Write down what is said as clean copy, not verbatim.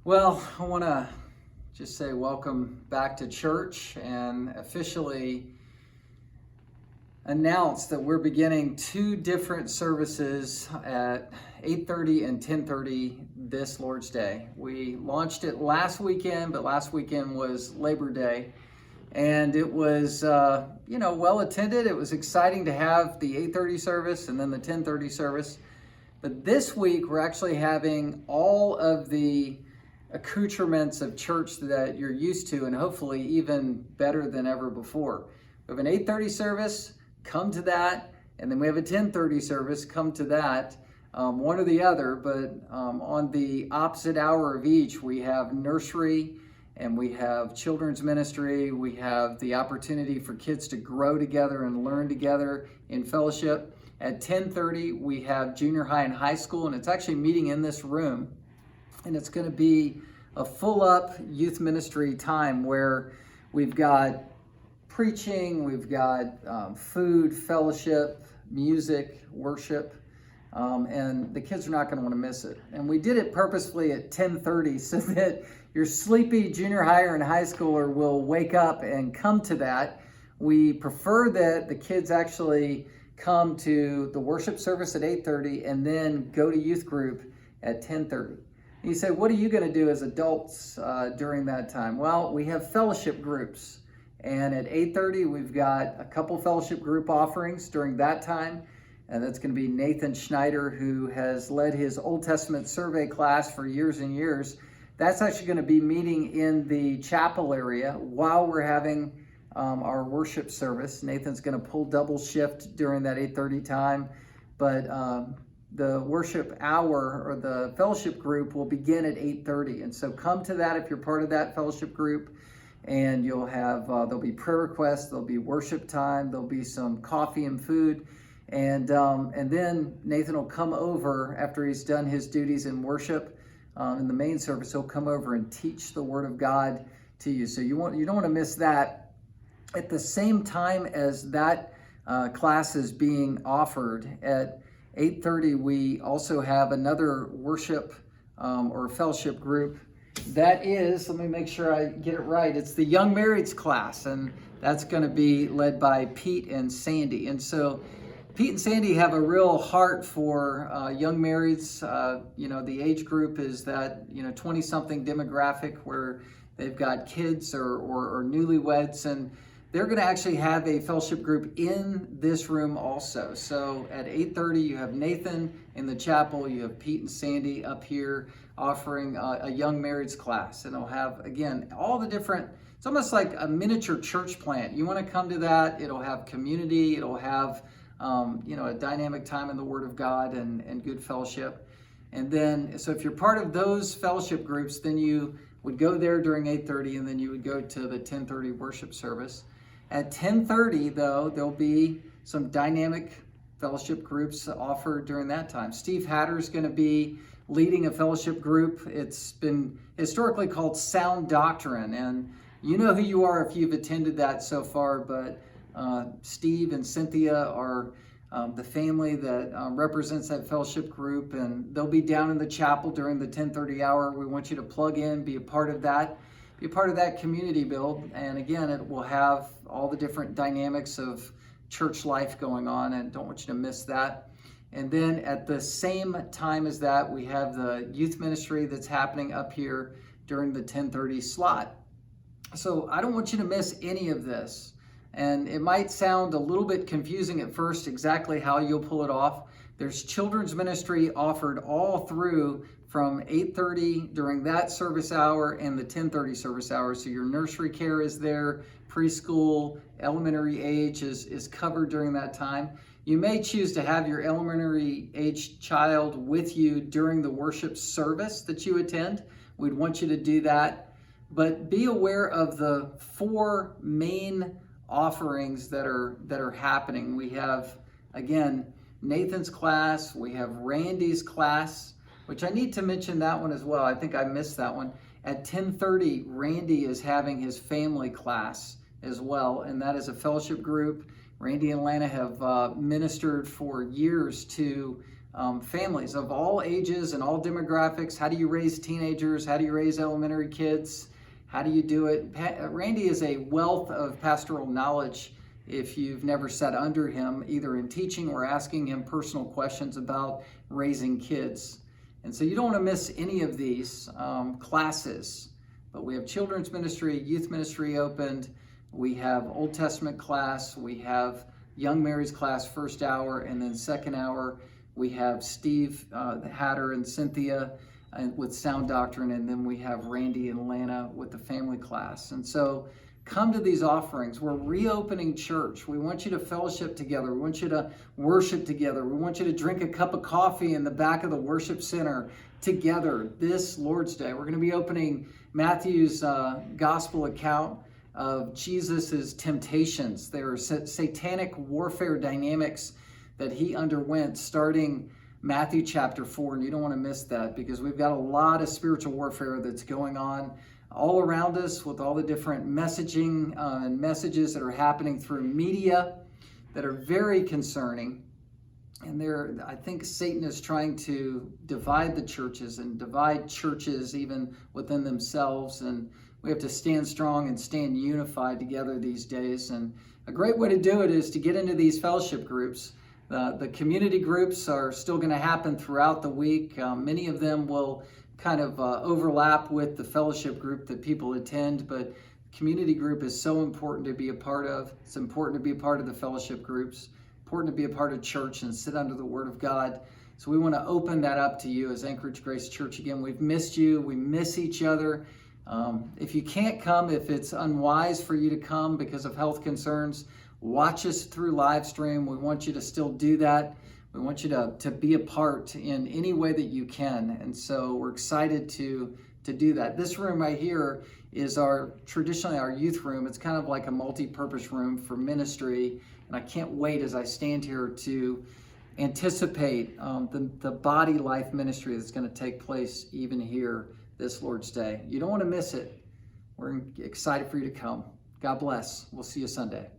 Well, I want to just say welcome back to church and officially announce that we're beginning two different services at 8:30 and 10:30 this Lord's Day. We launched it last weekend, but last weekend was Labor Day, and it was well attended. It was exciting to have the 8:30 service and then the 10:30 service. But this week we're actually having all of the accoutrements of church that you're used to, and hopefully even better than ever before. We have an 8:30 service, come to that, and then we have a 10:30 service, come to that, one or the other, but on the opposite hour of each, we have nursery and we have children's ministry. We have the opportunity for kids to grow together and learn together in fellowship. At 10:30, we have junior high and high school, and it's actually meeting in this room. And it's going to be a full-up youth ministry time where we've got preaching, we've got food, fellowship, music, worship, and the kids are not going to want to miss it. And we did it purposefully at 10:30 so that your sleepy junior higher and high schooler will wake up and come to that. We prefer that the kids actually come to the worship service at 8:30 and then go to youth group at 10:30. You say, what are you going to do as adults during that time? Well, we have fellowship groups. And at 8:30, we've got a couple fellowship group offerings during that time. And that's going to be Nathan Schneider, who has led his Old Testament survey class for years and years. That's actually going to be meeting in the chapel area while we're having our worship service. Nathan's going to pull double shift during that 8:30 time. But the worship hour or the fellowship group will begin at 8:30. And so come to that if you're part of that fellowship group, and you'll have, there'll be prayer requests, there'll be worship time, there'll be some coffee and food. And then Nathan will come over after he's done his duties in worship in the main service. He'll come over and teach the Word of God to you. So you don't want to miss that. At the same time as that class is being offered at 8:30, we also have another worship or fellowship group. That is, let me make sure I get it right, it's the Young Marrieds class, and that's going to be led by Pete and Sandy. And so Pete and Sandy have a real heart for young marrieds. The age group is that 20-something demographic where they've got kids or newlyweds, and they're going to actually have a fellowship group in this room also. So at 8:30, you have Nathan in the chapel, you have Pete and Sandy up here offering a young marrieds class. And it'll have, again, all the different, it's almost like a miniature church plant. You want to come to that, it'll have community, it'll have, a dynamic time in the Word of God and good fellowship. And then, so if you're part of those fellowship groups, then you would go there during 8:30, and then you would go to the 10:30 worship service. At 10:30, though, there'll be some dynamic fellowship groups offered during that time. Steve Hatter is going to be leading a fellowship group. It's been historically called Sound Doctrine, and you know who you are if you've attended that so far, but Steve and Cynthia are the family that represents that fellowship group, and they'll be down in the chapel during the 10:30 hour. We want you to plug in, be a part of that. Be a part of that community build, and again, it will have all the different dynamics of church life going on, and don't want you to miss that. And then at the same time as that, we have the youth ministry that's happening up here during the 10:30 slot. So I don't want you to miss any of this, and it might sound a little bit confusing at first exactly how you'll pull it off. There's children's ministry offered all through from 8:30 during that service hour and the 10:30 service hour. So your nursery care is there, preschool, elementary age is covered during that time. You may choose to have your elementary age child with you during the worship service that you attend. We'd want you to do that. But be aware of the four main offerings that are happening. We have, again, Nathan's class, we have Randy's class, which I need to mention that one as well. I think I missed that one. At 10:30, Randy is having his family class as well, and that is a fellowship group. Randy and Lana have ministered for years to families of all ages and all demographics. How do you raise teenagers? How do you raise elementary kids? How do you do it? Randy is a wealth of pastoral knowledge if you've never sat under him, either in teaching or asking him personal questions about raising kids. And so you don't want to miss any of these classes. But we have children's ministry, youth ministry opened. We have Old Testament class. We have Young Mary's class, first hour, and then second hour. We have Steve Hatter and Cynthia with sound doctrine, and then we have Randy and Lana with the family class. And so come to these offerings. We're reopening church. We want you to fellowship together. We want you to worship together. We want you to drink a cup of coffee in the back of the worship center together this Lord's Day. We're going to be opening Matthew's gospel account of Jesus's temptations. There are satanic warfare dynamics that he underwent starting Matthew chapter 4, and you don't want to miss that because we've got a lot of spiritual warfare that's going on all around us with all the different messaging and messages that are happening through media that are very concerning. And I think Satan is trying to divide the churches and divide churches even within themselves. And we have to stand strong and stand unified together these days. And a great way to do it is to get into these fellowship groups. The community groups are still going to happen throughout the week. Many of them will kind of overlap with the fellowship group that people attend, but community group is so important to be a part of. It's important to be a part of the fellowship groups, important to be a part of church and sit under the Word of God. So we want to open that up to you as Anchorage Grace Church. Again, we've missed you. We miss each other. If you can't come, if it's unwise for you to come because of health concerns, watch us through live stream. We want you to still do that. We want you to be a part in any way that you can. And so we're excited to do that. This room right here is traditionally our youth room. It's kind of like a multi-purpose room for ministry. And I can't wait as I stand here to anticipate the body life ministry that's going to take place even here this Lord's Day. You don't want to miss it. We're excited for you to come. God bless. We'll see you Sunday.